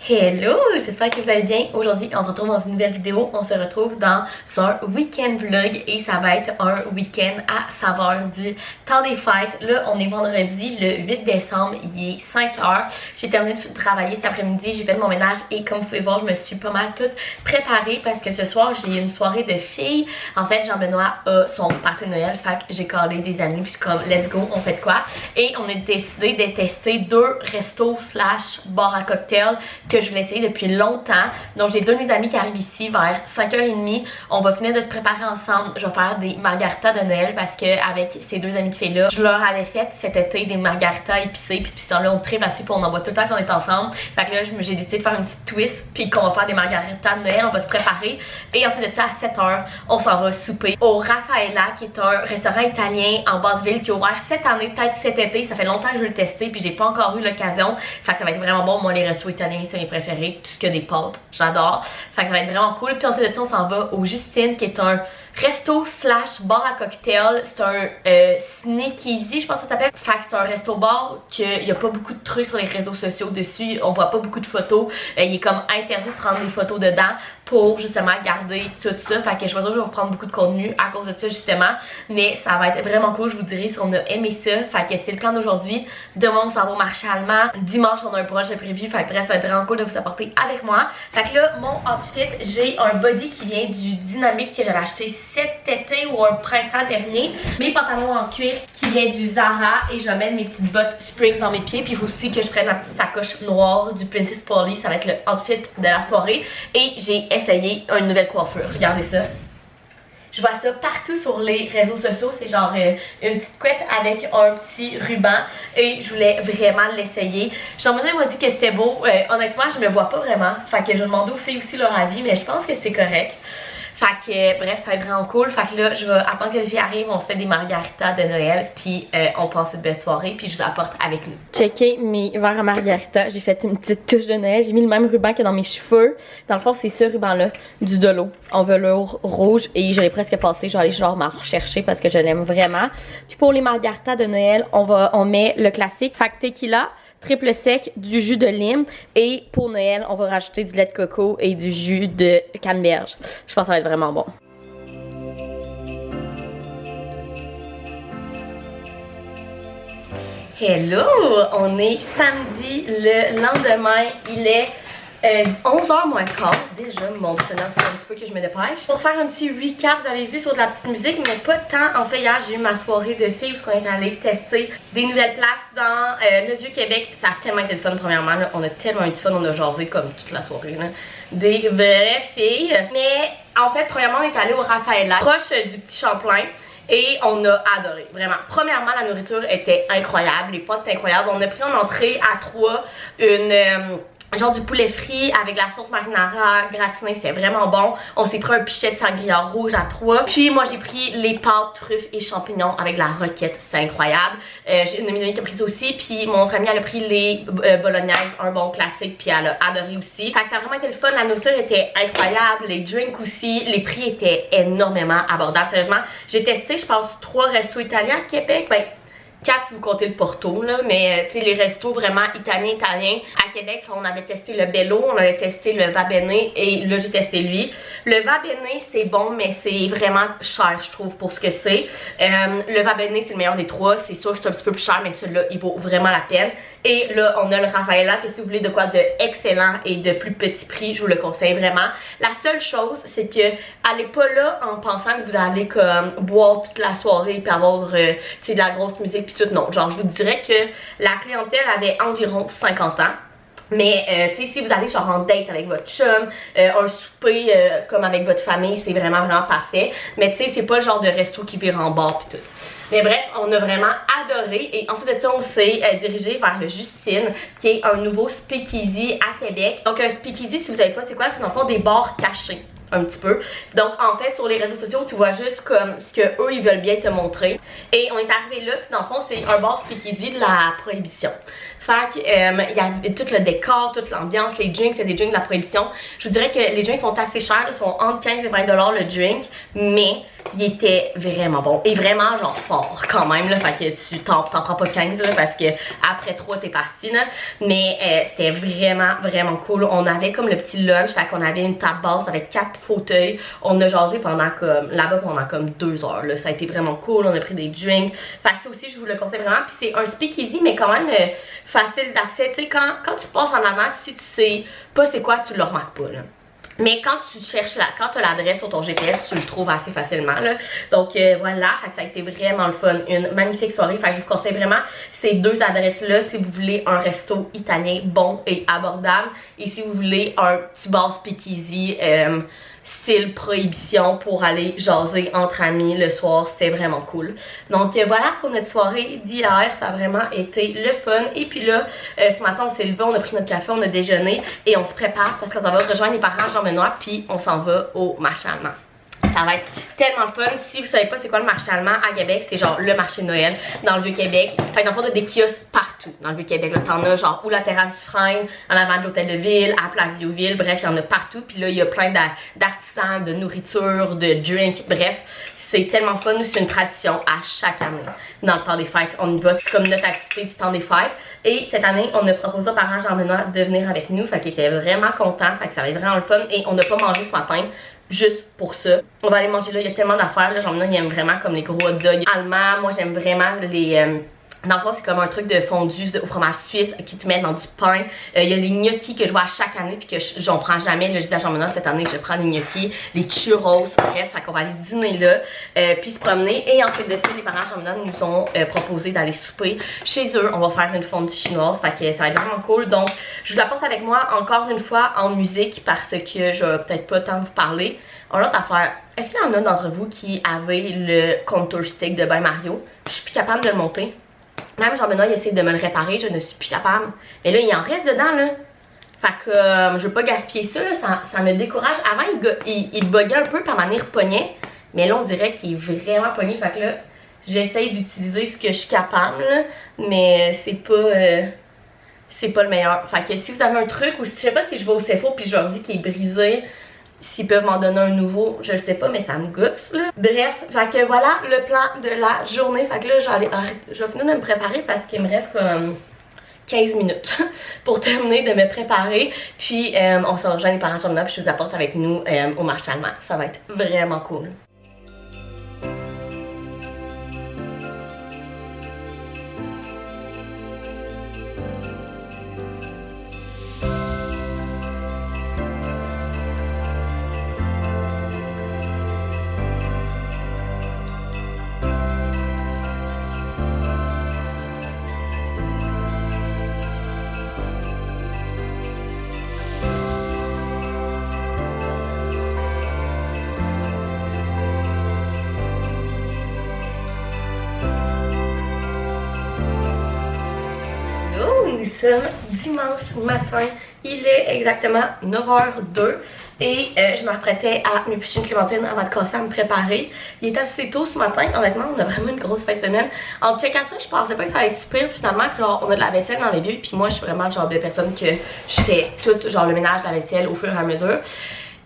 Hello, j'espère que vous allez bien. Aujourd'hui, on se retrouve dans une nouvelle vidéo. On se retrouve dans un week-end vlog et ça va être un week-end à saveur du temps des fêtes. Là, on est vendredi, le 8 décembre, il est 5h. J'ai terminé de travailler cet après-midi, j'ai fait mon ménage et comme vous pouvez voir, je me suis pas mal toute préparée parce que ce soir, j'ai une soirée de filles. En fait, Jean-Benoît a son party de Noël, fait que j'ai callé des amis puis comme let's go, on fait de quoi? Et on a décidé de tester deux restos / bar à cocktail que je voulais essayer depuis longtemps. Donc j'ai deux de mes amis qui arrivent ici vers 5h30. On va finir de se préparer ensemble. Je vais faire des margaritas de Noël parce que avec ces deux amis de filles là, je leur avais fait cet été des margaritas épicées. Puis ça là on tripe là-dessus puis on en voit tout le temps qu'on est ensemble. Fait que là j'ai décidé de faire une petite twist puis qu'on va faire des margaritas de Noël. On va se préparer. Et ensuite de ça à 7h, on s'en va souper au Raffaella qui est un restaurant italien en Basse-Ville qui a ouvert cette année, peut-être cet été. Ça fait longtemps que je veux le tester puis j'ai pas encore eu l'occasion. Fait que ça va être vraiment bon. Moi les restos italiens c'est mes préférés, tout ce que des pâtes, j'adore. Fait que ça va être vraiment cool. Puis ensuite de ça, on s'en va au Justine qui est un resto / bar à cocktail. C'est un Sneakeasy, je pense que ça s'appelle. Fait que c'est un resto bar qu'il n'y a pas beaucoup de trucs sur les réseaux sociaux dessus. On voit pas beaucoup de photos. Il est comme interdit de prendre des photos dedans pour justement garder tout ça. Fait que je pense que je vais vous prendre beaucoup de contenu à cause de ça justement. Mais ça va être vraiment cool, je vous dirai si on a aimé ça. Fait que c'est le plan d'aujourd'hui. Demain on s'en va au marché allemand. Dimanche on a un brunch de prévu. Fait que bref, ça va être vraiment cool de vous apporter avec moi. Fait que là, mon outfit, j'ai un body qui vient du Dynamique que j'avais acheté cet été ou un printemps dernier. Mes pantalons en cuir qui vient du Zara. Et je vais mettre mes petites bottes spring dans mes pieds. Puis il faut aussi que je prenne ma petite sacoche noire du Princess Polly. Ça va être le outfit de la soirée. Et j'ai essayé une nouvelle coiffure. Regardez ça. Je vois ça partout sur les réseaux sociaux. C'est genre une petite couette avec un petit ruban. Et je voulais vraiment l'essayer. Jean-Benoît m'a dit que c'était beau. Honnêtement, je me vois pas vraiment. Fait que je demande aux filles aussi leur avis. Mais je pense que c'est correct. Fait que bref, ça va être vraiment cool. Fait que là, je vais attendre que les filles arrivent, on se fait des margaritas de Noël, puis on passe une belle soirée, puis je vous apporte avec nous. Checkez mes verres à margarita, j'ai fait une petite touche de Noël, j'ai mis le même ruban que dans mes cheveux. Dans le fond, c'est ce ruban-là, du Dolo, en velours rouge, et je l'ai presque passé, je vais aller genre m'en rechercher parce que je l'aime vraiment. Puis pour les margaritas de Noël, on met le classique, fait que tequila, triple sec, du jus de lime et pour Noël, on va rajouter du lait de coco et du jus de canneberge. Je pense que ça va être vraiment bon. Hello! On est samedi, le lendemain, il est 11h moins quart, déjà mon dictionnaire c'est un petit peu que je me dépêche. Pour faire un petit recap, vous avez vu sur de la petite musique, mais pas tant. En fait, hier j'ai eu ma soirée de filles où on est allé tester des nouvelles places dans le Vieux-Québec. Ça a tellement été le fun premièrement, là. On a tellement eu du fun, on a jasé comme toute la soirée, là. Des vraies filles. Mais en fait, premièrement on est allé au Raffaella, proche du Petit Champlain. Et on a adoré, vraiment. Premièrement, la nourriture était incroyable, les pâtes étaient incroyables. On a pris en entrée à 3 genre du poulet frit avec la sauce marinara gratinée, c'était vraiment bon. On s'est pris un pichet de sangria rouge à 3. Puis moi j'ai pris les pâtes, truffes et champignons avec la roquette, c'était incroyable. J'ai une de mes amies qui a pris ça aussi. Puis mon autre amie elle a pris les bolognaises, un bon classique, puis elle a adoré aussi. Fait que ça a vraiment été le fun, la nourriture était incroyable, les drinks aussi, les prix étaient énormément abordables. Sérieusement, j'ai testé je pense 3 restos italiens à Québec, ben 4 si vous comptez le Porto là, mais tu sais les restos vraiment italiens. À Québec on avait testé le Bello, on avait testé le Va Bene et là j'ai testé lui. Le Va Bene c'est bon mais c'est vraiment cher je trouve pour ce que c'est. Le Va Bene c'est le meilleur des 3, c'est sûr que c'est un petit peu plus cher mais celui-là il vaut vraiment la peine. Et là on a le Raffaella que si vous voulez de quoi de excellent et de plus petit prix, je vous le conseille vraiment. La seule chose c'est que allez pas là en pensant que vous allez comme boire toute la soirée puis avoir tu sais de la grosse musique puis tout, non. Genre je vous dirais que la clientèle avait environ 50 ans. Mais tu sais si vous allez genre en date avec votre chum, un souper comme avec votre famille, c'est vraiment parfait. Mais tu sais c'est pas le genre de resto qui vire en bar pis tout. Mais bref, on a vraiment adoré et ensuite de ça, on s'est dirigé vers le Justine qui est un nouveau speakeasy à Québec. Donc un speakeasy, si vous savez pas c'est quoi, c'est dans le fond des bars cachés. Un petit peu. Donc en fait sur les réseaux sociaux tu vois juste comme ce que eux ils veulent bien te montrer. Et on est arrivé là puis dans le fond c'est un bar speakeasy de la prohibition. Fait que il y a tout le décor, toute l'ambiance, les drinks, c'est des drinks de la prohibition. Je vous dirais que les drinks sont assez chers, ils sont entre 15 et 20$ le drink, mais il était vraiment bon et vraiment genre fort quand même là, fait que tu t'en prends pas 15 là, parce que après 3 t'es parti là, mais c'était vraiment cool. On avait comme le petit lunch, fait qu'on avait une table basse avec 4 fauteuils, on a jasé pendant comme là-bas pendant comme 2 heures là, ça a été vraiment cool, on a pris des drinks, fait que ça aussi je vous le conseille vraiment, puis c'est un speakeasy mais quand même facile d'accès, tu sais quand tu passes en avant, si tu sais pas c'est quoi, tu le remarques pas là. Mais quand tu cherches quand tu as l'adresse sur ton GPS, tu le trouves assez facilement là. Donc voilà, fait que ça a été vraiment le fun, une magnifique soirée. Fait que je vous conseille vraiment ces 2 adresses là si vous voulez un resto italien bon et abordable, et si vous voulez un petit bar speakeasy style prohibition pour aller jaser entre amis le soir, c'était vraiment cool. Donc voilà pour notre soirée d'hier, ça a vraiment été le fun. Et puis là, ce matin on s'est levé, on a pris notre café, on a déjeuné et on se prépare parce qu'on va rejoindre les parents à Jean-Benoît, puis on s'en va au marché allemand. Ça va être tellement fun. Si vous savez pas c'est quoi le marché allemand à Québec, c'est genre le marché de Noël dans le Vieux-Québec. Fait que dans le fond, t'as des kiosques partout dans le Vieux-Québec. Là, t'en as genre ou la terrasse du frein, en avant de l'hôtel de ville, à la place Diouville, bref, il y en a partout. Puis là, il y a plein d'artisans, de nourriture, de drinks, bref. C'est tellement fun, nous c'est une tradition à chaque année. Dans le temps des fêtes, on y va, c'est comme notre activité du temps des fêtes. Et cette année, on a proposé aux parents Jean-Benoît de venir avec nous, fait qu'il était vraiment content, fait que ça va être vraiment le fun. Et on n'a pas mangé ce matin, juste pour ça. On va aller manger là, il y a tellement d'affaires là, Jean-Benoît il aime vraiment comme les gros hot dogs allemands, moi j'aime vraiment les... Dans le fond, c'est comme un truc de fondu au fromage suisse qui te met dans du pain. Il y a les gnocchis que je vois à chaque année puis que j'en prends jamais. Là, je dis à Jean-Benoît cette année que je prends les gnocchis, les churros, bref, fait qu'on va aller dîner là, puis se promener. Et ensuite de ça, les parents de Jean-Benoît nous ont proposé d'aller souper chez eux. On va faire une fondue chinoise, fait que ça va être vraiment cool. Donc, je vous apporte avec moi encore une fois en musique parce que je vais peut-être pas tant vous parler. On a l'autre affaire. Est-ce qu'il y en a d'entre vous qui avaient le contour stick de Bain Mario? Je suis plus capable de le monter. Même Jean-Benoît il essaie de me le réparer, je ne suis plus capable. Mais là, il en reste dedans, là. Fait que je veux pas gaspiller ça, là, ça me décourage. Avant, il buguait un peu, par manière pognait. Mais là, on dirait qu'il est vraiment pogné. Fait que là, j'essaye d'utiliser ce que je suis capable, là, mais c'est pas le meilleur. Fait que si vous avez un truc, ou je sais pas si je vais au Sephora puis je leur dis qu'il est brisé, s'ils peuvent m'en donner un nouveau, je sais pas, mais ça me gosse là. Bref, fait que voilà le plan de la journée. Fait que là, je vais finir de me préparer parce qu'il me reste comme 15 minutes pour terminer de me préparer. Puis on se rejoint les parents de Jean-Benoît, puis je vous apporte avec nous au marché allemand. Ça va être vraiment cool. Dimanche matin, il est exactement 9h02 et je m'apprêtais à m'éplucher une clémentine avant de casser à me préparer. Il est assez tôt ce matin, honnêtement on a vraiment une grosse fin de semaine. En checkant ça, je pensais pas que ça allait être si pire finalement, que genre, on a de la vaisselle dans les vieux, puis moi je suis vraiment le genre de personne que je fais tout genre le ménage de la vaisselle au fur et à mesure.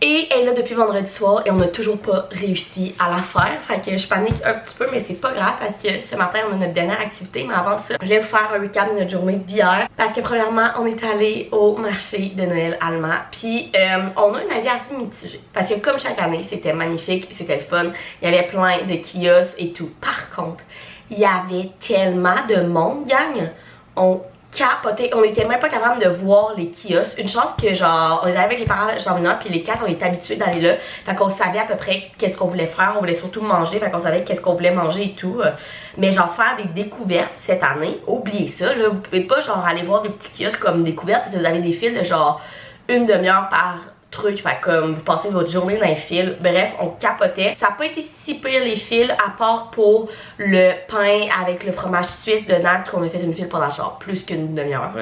Et elle est là depuis vendredi soir et on n'a toujours pas réussi à la faire. Fait que je panique un petit peu, mais c'est pas grave parce que ce matin on a notre dernière activité. Mais avant ça, je vais vous faire un recap de notre journée d'hier. Parce que premièrement, on est allé au marché de Noël allemand. Puis on a un avis assez mitigé. Parce que comme chaque année, c'était magnifique, c'était le fun. Il y avait plein de kiosques et tout. Par contre, il y avait tellement de monde, gang. On capoté, on était même pas capable de voir les kiosques. Une chance que genre on était avec les parents de Jean-Benoît puis les 4 on était habitués d'aller là, fait qu'on savait à peu près qu'est-ce qu'on voulait faire, on voulait surtout manger, fait qu'on savait qu'est-ce qu'on voulait manger et tout. Mais genre faire des découvertes cette année, oubliez ça là, vous pouvez pas genre aller voir des petits kiosques comme découvertes parce que vous avez des files de genre une demi-heure par truc, fait comme vous passez votre journée dans les fils. Bref, on capotait. Ça n'a pas été si pire les fils, à part pour le pain avec le fromage suisse dedans, qu'on a fait une file pendant genre plus qu'une demi-heure.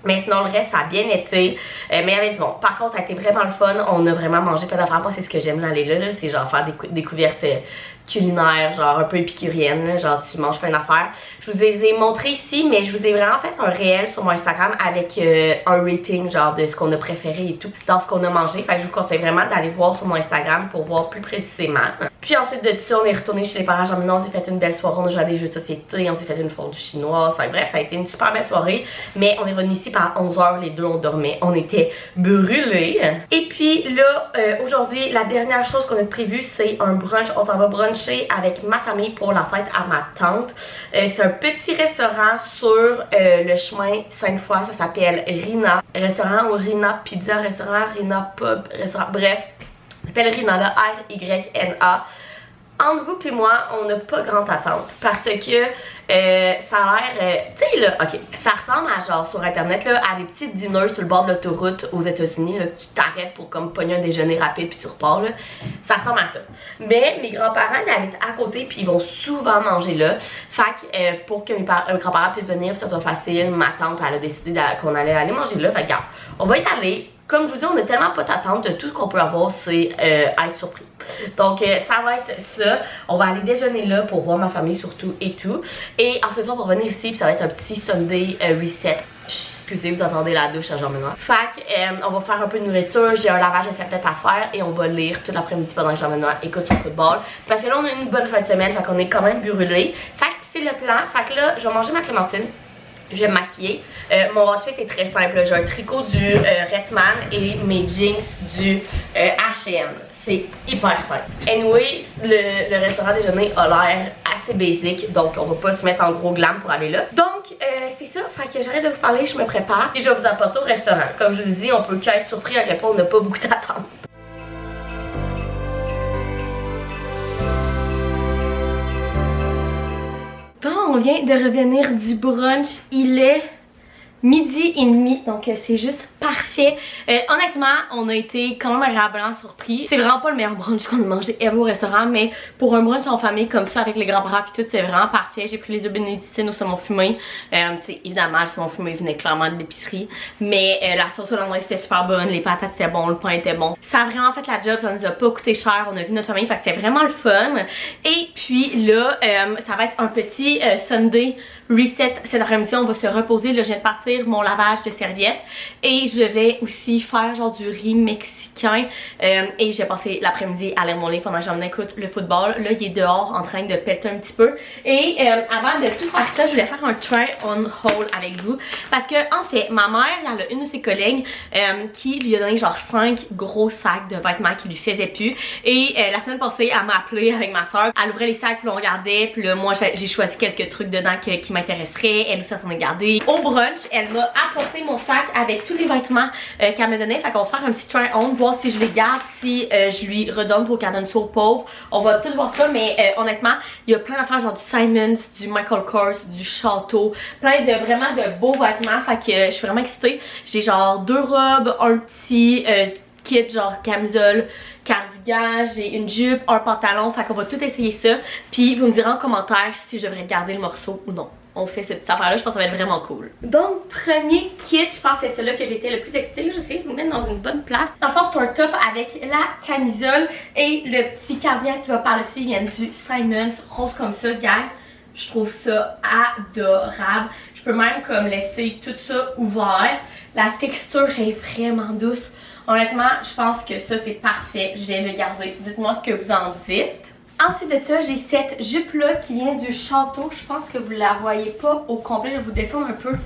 Mais sinon, le reste, ça a bien été. Mais il y avait du bon. Par contre, ça a été vraiment le fun. On a vraiment mangé plein d'affaires. Moi, c'est ce que j'aime aller là. C'est genre faire des découvertes culinaire, genre un peu épicurienne, là, genre tu manges plein d'affaires. Je vous les ai montrées ici, mais je vous ai vraiment fait un réel sur mon Instagram avec un rating genre de ce qu'on a préféré et tout dans ce qu'on a mangé. Fait que je vous conseille vraiment d'aller voir sur mon Instagram pour voir plus précisément. Puis ensuite de ça, on est retourné chez les parents Jean-Benoît, on s'est fait une belle soirée, on a joué à des jeux de société, on s'est fait une fondue chinoise. Enfin, bref, ça a été une super belle soirée, mais on est revenu ici par 11h, les deux on dormait, on était brûlés. Et puis là, aujourd'hui, la dernière chose qu'on a prévue, c'est un brunch. On s'en va bruncher avec ma famille pour la fête à ma tante. C'est un petit restaurant sur le chemin Sainte-Foy, ça s'appelle Rina. Restaurant ou Rina Pizza, restaurant, Rina Pub, restaurant, bref. Ça s'appelle Rina, là, R-Y-N-A. Entre vous et moi, on n'a pas grande attente parce que ça a l'air, tu sais là, ok, ça ressemble à genre sur internet là, à des petits dîners sur le bord de l'autoroute aux États-Unis là, tu t'arrêtes pour comme pogner un déjeuner rapide puis tu repars là, ça ressemble à ça. Mais mes grands-parents ils habitent à côté puis ils vont souvent manger là, fait que pour que mes grands-parents puissent venir, que ça soit facile, ma tante elle a décidé qu'on allait aller manger là, fait que regarde, on va y aller. Comme je vous dis, on n'a tellement pas d'attente de tout ce qu'on peut avoir, c'est être surpris. Donc ça va être ça. On va aller déjeuner là pour voir ma famille surtout et tout. Et ensuite on va revenir ici puis ça va être un petit Sunday reset. Excusez, vous entendez la douche à Jean-Benoît. Fait que on va faire un peu de nourriture, j'ai un lavage de serviettes à faire et on va lire tout l'après-midi pendant que Jean-Benoît écoute son football. Parce que là on a une bonne fin de semaine, fait qu'on est quand même brûlés. Fait que c'est le plan. Fait que là, je vais manger ma clémentine. Je vais me maquiller. Mon outfit est très simple. J'ai un tricot du Redman et mes jeans du H&M. C'est hyper simple. Anyway, le restaurant déjeuner a l'air assez basic. Donc, on va pas se mettre en gros glam pour aller là. Donc, c'est ça. Fait que j'arrête de vous parler, je me prépare. Et je vais vous apporter au restaurant. Comme je vous dis, on peut qu'être surpris à quel point on n'a pas beaucoup d'attente. Bon, on vient de revenir du brunch, il est 12h30, donc c'est juste parfait. Honnêtement, on a été quand même agréablement surpris. C'est vraiment pas le meilleur brunch qu'on a mangé ever au restaurant, mais pour un brunch en famille comme ça avec les grands-parents et tout, c'est vraiment parfait. J'ai pris les œufs bénédictines au saumon fumé. Évidemment, le saumon fumé venait clairement de l'épicerie, mais la sauce hollandaise était super bonne, les patates étaient bonnes, le pain était bon. Ça a vraiment fait la job, ça nous a pas coûté cher, on a vu notre famille, fait que c'était vraiment le fun. Et puis là, ça va être un petit Sunday reset cet après-midi, on va se reposer. Là, je viens de partir mon lavage de serviettes et je vais aussi faire genre du riz mexicain et j'ai passé l'après-midi à lire mon livre pendant que j'en écoute le football. Là, il est dehors en train de pelleter un petit peu et avant de tout faire ça, je voulais faire un try on haul avec vous parce que en fait, ma mère, elle a une de ses collègues qui lui a donné genre 5 gros sacs de vêtements qui lui faisaient plus et la semaine passée, elle m'a appelé avec ma soeur, elle ouvrait les sacs puis on regardait puis là, moi j'ai choisi quelques trucs dedans qui m'intéresseraient, elle aussi en train de garder. Au brunch, elle m'a apporté mon sac avec tous les vêtements qu'elle me donnait, fait qu'on va faire un petit try on, voir si je les garde, si je lui redonne pour qu'elle donne ça aux pauvres. On va tout voir ça, mais honnêtement, il y a plein d'affaires genre du Simons, du Michael Kors, du Château, plein de vraiment de beaux vêtements, fait que je suis vraiment excitée. J'ai genre 2 robes, un petit kit genre camisole, cardigan, j'ai une jupe, un pantalon, fait qu'on va tout essayer ça, puis vous me direz en commentaire si je devrais garder le morceau ou non. On fait cette petite affaire là, je pense que ça va être vraiment cool. Donc premier kit, je pense que c'est celui-là que j'étais le plus excitée. Là, j'essaie de vous mettre dans une bonne place. Dans le fond, c'est un top avec la camisole et le petit cardigan qui va par-dessus, il vient du Simons, rose comme ça, gang. Je trouve ça adorable. Je peux même comme laisser tout ça ouvert. La texture est vraiment douce. Honnêtement, je pense que ça c'est parfait. Je vais le garder. Dites-moi ce que vous en dites. Ensuite de ça, j'ai cette jupe-là qui vient du Château. Je pense que vous la voyez pas au complet. Je vais vous descendre un peu.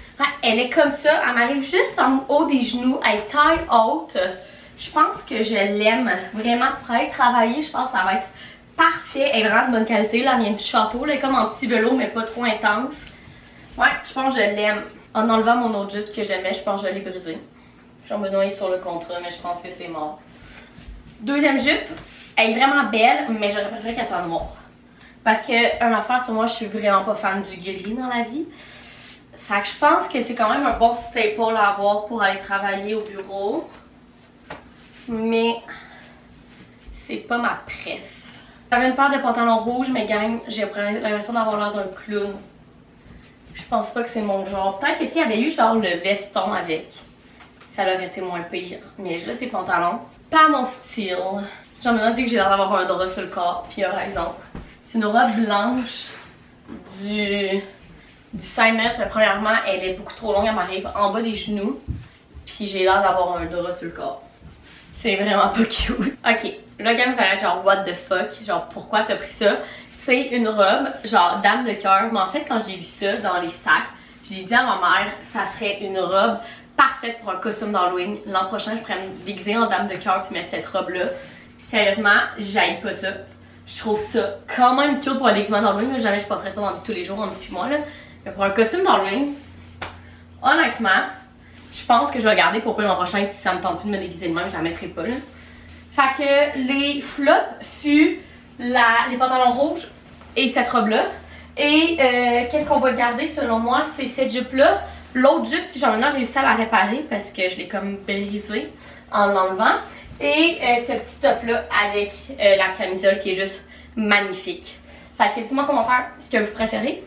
Elle est comme ça. Elle m'arrive juste en haut des genoux. Elle est taille haute. Je pense que je l'aime vraiment très travaillée. Je pense que ça va être parfait. Elle est vraiment de bonne qualité. Là, elle vient du Château. Elle est comme en petit velours, mais pas trop intense. Ouais, je pense que je l'aime. En enlevant mon autre jupe que j'aimais, je pense que je l'ai brisée. Jean-Benoît est sur le contrat, mais je pense que c'est mort. Deuxième jupe. Elle est vraiment belle, mais j'aurais préféré qu'elle soit noire. Parce que, une affaire, sur moi, je suis vraiment pas fan du gris dans la vie. Fait que je pense que c'est quand même un bon staple à avoir pour aller travailler au bureau. Mais, c'est pas ma préf. J'avais une paire de pantalons rouges, mais gang, j'ai l'impression d'avoir l'air d'un clown. Je pense pas que c'est mon genre. Peut-être que s'il y avait eu genre le veston avec, ça aurait été moins pire. Mais là, ces pantalons, pas mon style. Jean-Benoît dit que j'ai l'air d'avoir un drap sur le corps, puis il a raison. C'est une robe blanche du 5 mètres. Premièrement, elle est beaucoup trop longue, elle m'arrive en bas des genoux. Puis j'ai l'air d'avoir un drap sur le corps. C'est vraiment pas cute. Ok, là, quand vous allez être genre, what the fuck? Genre, pourquoi t'as pris ça? C'est une robe, genre, dame de cœur. Mais en fait, quand j'ai vu ça dans les sacs, j'ai dit à ma mère, ça serait une robe parfaite pour un costume d'Halloween. L'an prochain, je pourrais me déguiser en dame de cœur puis mettre cette robe-là. Puis sérieusement, j'haïs pas ça. Je trouve ça quand même cute pour un déguisement d'Halloween. Jamais je porterais ça dans la vie de tous les jours, en depuis moi là. Mais pour un costume d'Halloween, honnêtement, je pense que je vais le garder pour l'an prochain si ça me tente plus de me déguiser de même, je la mettrai pas là. Fait que les flops fut les pantalons rouges et cette robe-là. Et qu'est-ce qu'on va garder selon moi? C'est cette jupe-là. L'autre jupe, si j'en ai réussi à la réparer parce que je l'ai comme brisée en l'enlevant. Et ce petit top-là avec la camisole qui est juste magnifique. Fait que dites-moi en commentaire ce que vous préférez.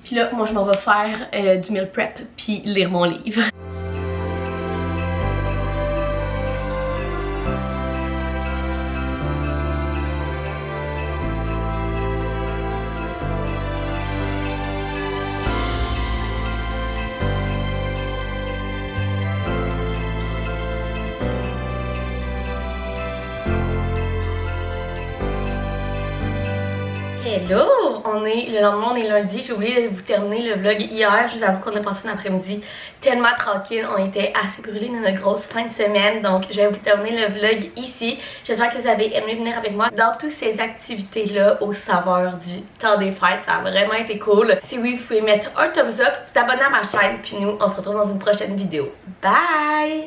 Puis là, moi je m'en vais faire du meal prep puis lire mon livre. Hello! Le lendemain, on est lundi. J'ai oublié de vous terminer le vlog hier. Je vous avoue qu'on a passé une après-midi tellement tranquille. On était assez brûlés dans notre grosse fin de semaine. Donc, je vais vous terminer le vlog ici. J'espère que vous avez aimé venir avec moi dans toutes ces activités-là aux saveurs du temps des fêtes. Ça a vraiment été cool. Si oui, vous pouvez mettre un thumbs up, vous abonner à ma chaîne. Puis nous, on se retrouve dans une prochaine vidéo. Bye!